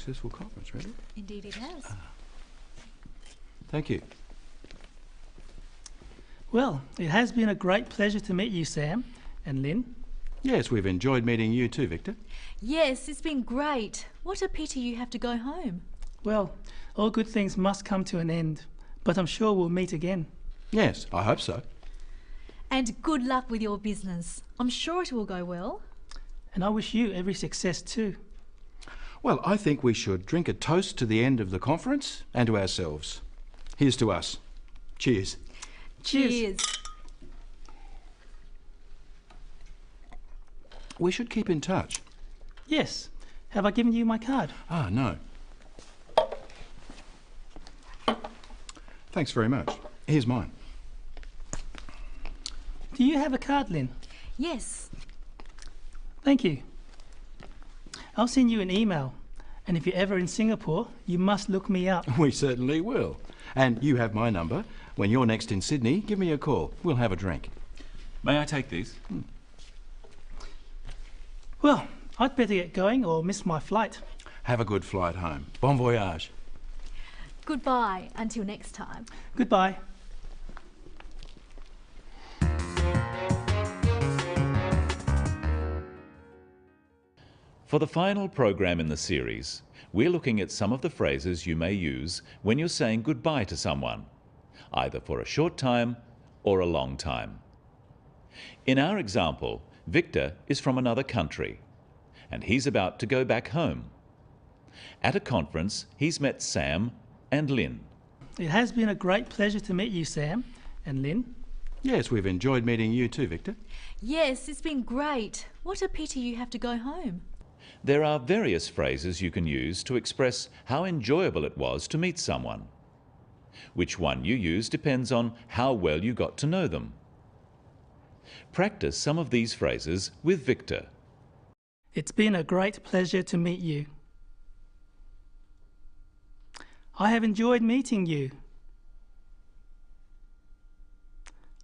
successful conference, really. Indeed it has. Thank you. Well, it has been a great pleasure to meet you, Sam and Lynn. Yes, we've enjoyed meeting you too, Victor. Yes, it's been great. What a pity you have to go home. Well, all good things must come to an end, but I'm sure we'll meet again. Yes, I hope so. And good luck with your business. I'm sure it will go well. And I wish you every success too. Well, I think we should drink a toast to the end of the conference and to ourselves. Here's to us. Cheers. Cheers. We should keep in touch. Yes. Have I given you my card? Ah, no. Thanks very much. Here's mine. Do you have a card, Lynn? Yes. Thank you. I'll send you an email, and if you're ever in Singapore, you must look me up. We certainly will. And you have my number. When you're next in Sydney, give me a call. We'll have a drink. May I take these? Well, I'd better get going or miss my flight. Have a good flight home. Bon voyage. Goodbye until next time. Goodbye. For the final program in the series, we're looking at some of the phrases you may use when you're saying goodbye to someone, either for a short time or a long time. In our example, Victor is from another country, and he's about to go back home. At a conference, he's met Sam and Lynn. It has been a great pleasure to meet you, Sam and Lynn. Yes, we've enjoyed meeting you too, Victor. Yes, it's been great. What a pity you have to go home. There are various phrases you can use to express how enjoyable it was to meet someone. Which one you use depends on how well you got to know them. Practice some of these phrases with Victor. It's been a great pleasure to meet you. I have enjoyed meeting you.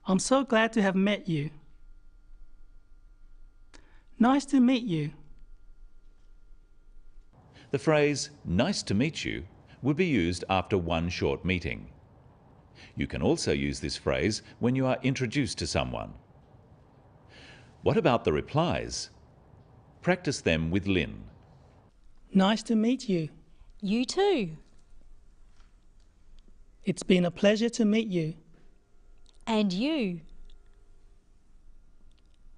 I'm so glad to have met you. Nice to meet you. The phrase, "nice to meet you," would be used after one short meeting. You can also use this phrase when you are introduced to someone. What about the replies? Practice them with Lynn. Nice to meet you. You too. It's been a pleasure to meet you. And you.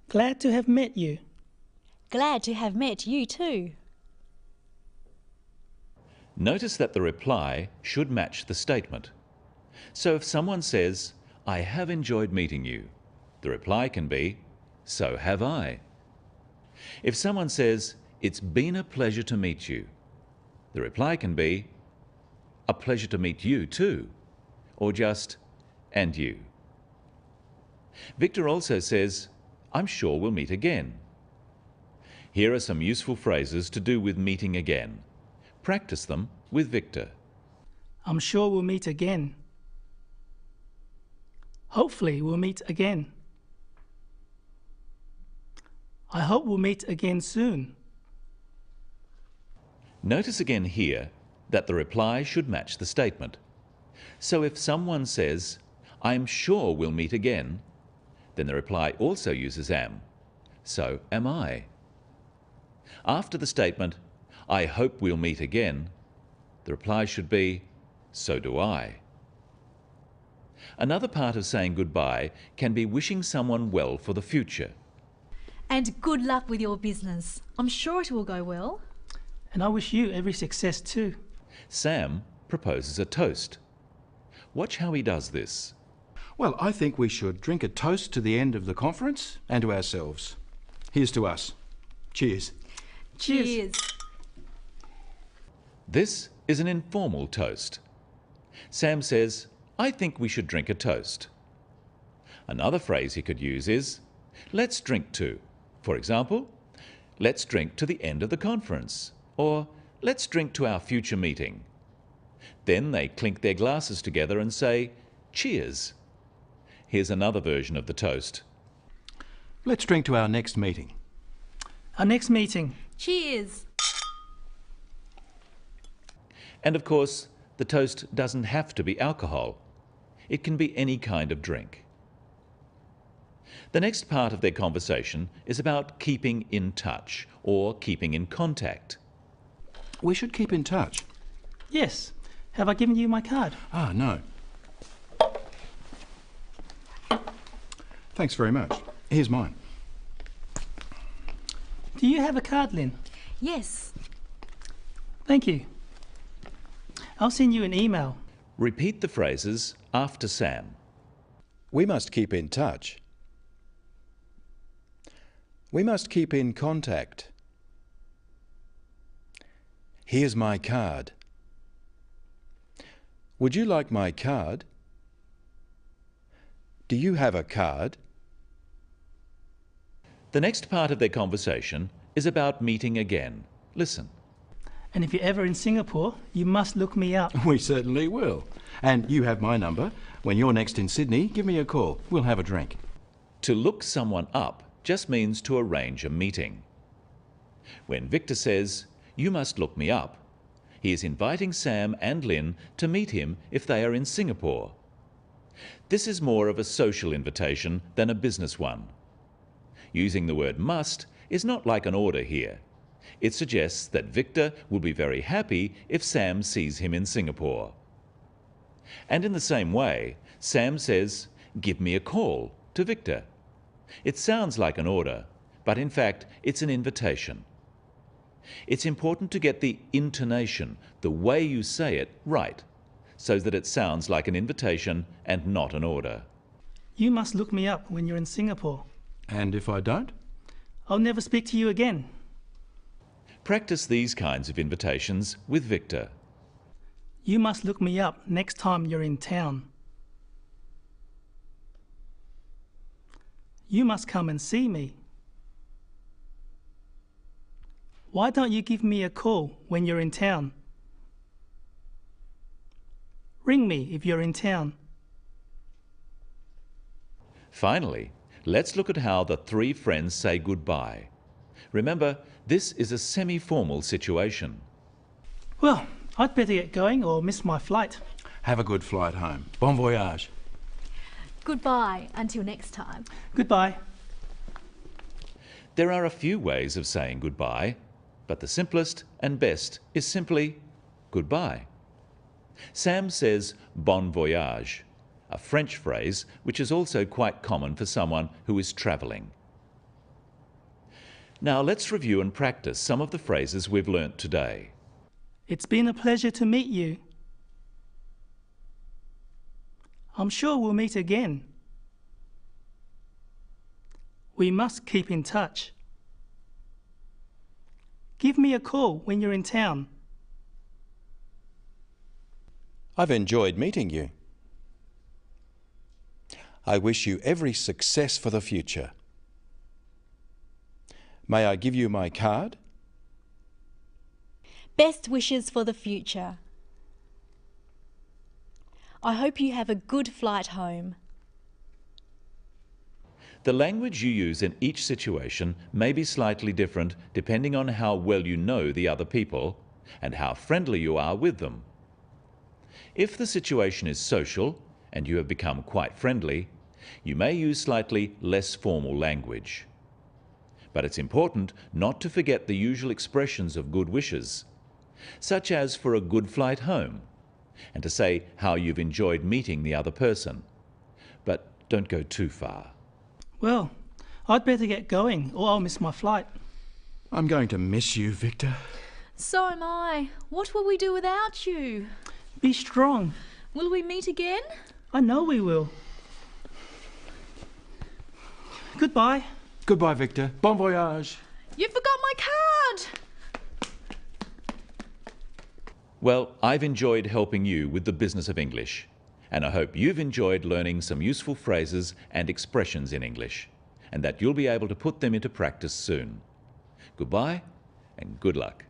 Glad to have met you. Glad to have met you too. Notice that the reply should match the statement. So if someone says, "I have enjoyed meeting you," the reply can be, "So have I." If someone says, "It's been a pleasure to meet you," the reply can be, "A pleasure to meet you too," or just, "And you." Victor also says, "I'm sure we'll meet again." Here are some useful phrases to do with meeting again. Practice them with Victor. I'm sure we'll meet again. Hopefully we'll meet again. I hope we'll meet again soon. Notice again here that the reply should match the statement. So if someone says, "I'm sure we'll meet again," then the reply also uses am. So am I. After the statement, "I hope we'll meet again," the reply should be, "So do I." Another part of saying goodbye can be wishing someone well for the future. And good luck with your business. I'm sure it will go well. And I wish you every success too. Sam proposes a toast. Watch how he does this. Well, I think we should drink a toast to the end of the conference and to ourselves. Here's to us. Cheers. Cheers. This is an informal toast. Sam says, "I think we should drink a toast." Another phrase he could use is, "Let's drink to." For example, "Let's drink to the end of the conference," or "Let's drink to our future meeting." Then they clink their glasses together and say, "Cheers." Here's another version of the toast. Let's drink to our next meeting. Our next meeting. Cheers. And of course, the toast doesn't have to be alcohol. It can be any kind of drink. The next part of their conversation is about keeping in touch or keeping in contact. We should keep in touch. Yes. Have I given you my card? Ah, no. Thanks very much. Here's mine. Do you have a card, Lynn? Yes. Thank you. I'll send you an email. Repeat the phrases after Sam. We must keep in touch. We must keep in contact. Here's my card. Would you like my card? Do you have a card? The next part of their conversation is about meeting again. Listen. And if you're ever in Singapore, you must look me up. We certainly will. And you have my number. When you're next in Sydney, give me a call. We'll have a drink. To look someone up just means to arrange a meeting. When Victor says, "You must look me up," he is inviting Sam and Lynn to meet him if they are in Singapore. This is more of a social invitation than a business one. Using the word must is not like an order here. It suggests that Victor will be very happy if Sam sees him in Singapore. And in the same way, Sam says, "Give me a call," to Victor. It sounds like an order, but in fact it's an invitation. It's important to get the intonation, the way you say it, right, so that it sounds like an invitation and not an order. You must look me up when you're in Singapore. And if I don't? I'll never speak to you again. Practice these kinds of invitations with Victor. You must look me up next time you're in town. You must come and see me. Why don't you give me a call when you're in town? Ring me if you're in town. Finally, let's look at how the three friends say goodbye. Remember, this is a semi-formal situation. Well, I'd better get going or miss my flight. Have a good flight home. Bon voyage. Goodbye until next time. Goodbye. There are a few ways of saying goodbye, but the simplest and best is simply goodbye. Sam says bon voyage, a French phrase which is also quite common for someone who is travelling. Now let's review and practice some of the phrases we've learnt today. It's been a pleasure to meet you. I'm sure we'll meet again. We must keep in touch. Give me a call when you're in town. I've enjoyed meeting you. I wish you every success for the future. May I give you my card? Best wishes for the future. I hope you have a good flight home. The language you use in each situation may be slightly different depending on how well you know the other people and how friendly you are with them. If the situation is social and you have become quite friendly, you may use slightly less formal language. But it's important not to forget the usual expressions of good wishes, such as for a good flight home, and to say how you've enjoyed meeting the other person. But don't go too far. Well, I'd better get going or I'll miss my flight. I'm going to miss you, Victor. So am I. What will we do without you? Be strong. Will we meet again? I know we will. Goodbye. Goodbye, Victor. Bon voyage. You forgot my card! Well, I've enjoyed helping you with the business of English, and I hope you've enjoyed learning some useful phrases and expressions in English, and that you'll be able to put them into practice soon. Goodbye and good luck.